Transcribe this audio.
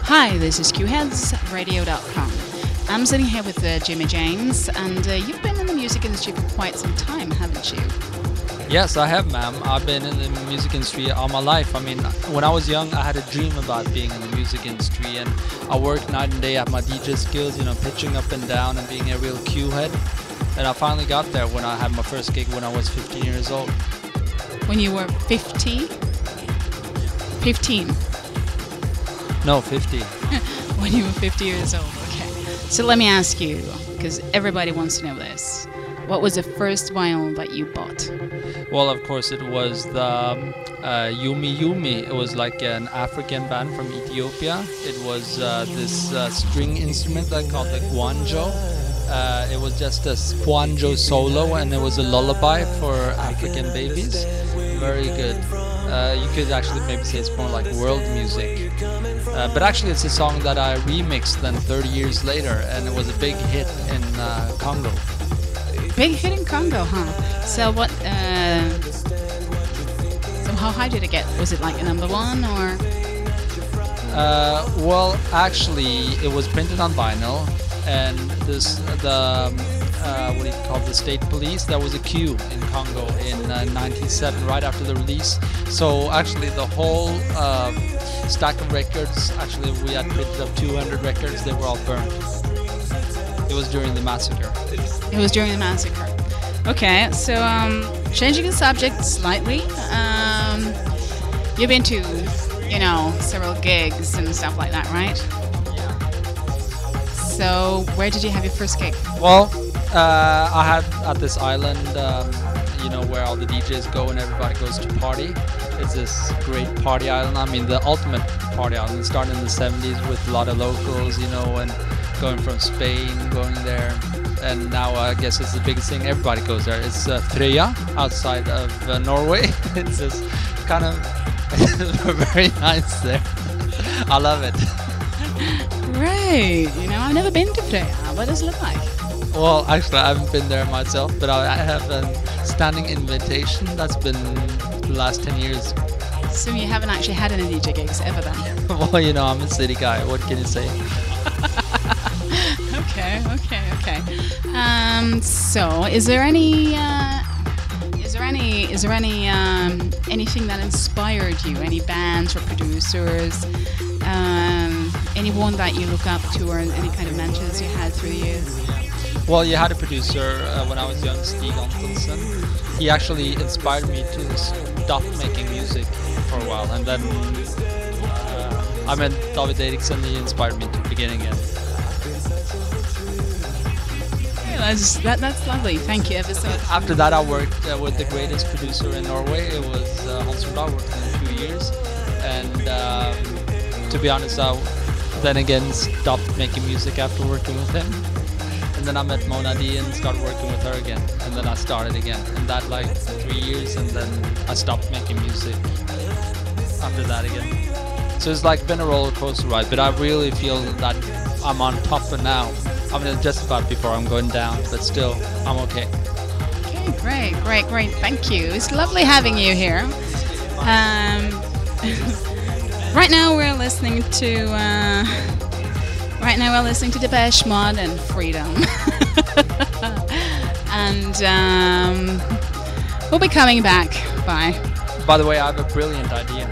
Hi, this is QHeadsRadio.com. I'm sitting here with Jimmy James, and you've been in the music industry for quite some time, haven't you? Yes, I have, ma'am. I've been in the music industry all my life. I mean, when I was young, I had a dream about being in the music industry, and I worked night and day at my DJ skills, pitching up and down and being a real cue head. And I finally got there when I had my first gig when I was 15 years old. When you were 50? 15? No, 50. When you were 50 years old, okay. So let me ask you, because everybody wants to know this. What was the first vinyl that you bought? Well, of course, it was the Yumi Yumi. It was like an African band from Ethiopia. It was this string instrument that called the guanjo. It was just a guanjo solo, and it was a lullaby for African babies. Very good. You could actually maybe say it's more like world music. But actually it's a song that I remixed then 30 years later, and it was a big hit in Congo. Big hit in Congo, huh? So what, so how high did it get? Was it like a number one, or? Well, actually it was printed on vinyl, and what do you call the state police, there was a queue in Congo in 97 right after the release. So actually the whole stack of records, actually we had printed up 200 records, they were all burned. It was during the massacre. It was during the massacre. Okay, so changing the subject slightly, you've been to, several gigs and stuff like that, right? So where did you have your first gig? Well, I had at this island, where all the DJs go and everybody goes to party. It's this great party island. I mean, the ultimate party island. It started in the 70s with a lot of locals, and going from Spain, going there. And now I guess it's the biggest thing. Everybody goes there. It's Frøya outside of Norway. It's just kind of very nice there. I love it. Right. I've never been to Frøya. What does it look like? Well, actually, I haven't been there myself, but I have a standing invitation that's been the last 10 years. So you haven't actually had any DJ gigs ever then? Well, I'm a city guy. What can you say? Okay. So is there anything that inspired you? Any bands or producers? Anyone that you look up to, or any kind of mentors you had through the years? Well, you had a producer when I was young, Stig Antonsen. He actually inspired me to stop making music for a while, and then I met David Eriksen. He inspired me to begin again. That's lovely. Thank you ever so much. After that, I worked with the greatest producer in Norway. It was Hans Dahl. Worked in 2 years, and to be honest, I then again stopped making music after working with him. And then I met wannabe and started working with her again, and then I started again, and that like 3 years, and then I stopped making music after that again. So it's like been a roller coaster ride, but I really feel that I'm on top of now. I mean, just about before I'm going down, but still, I'm okay. Okay, great. Thank you. It's lovely having you here. Right now we're listening to Depeche Mode and Freedom. And we'll be coming back. Bye. By the way, I have a brilliant idea.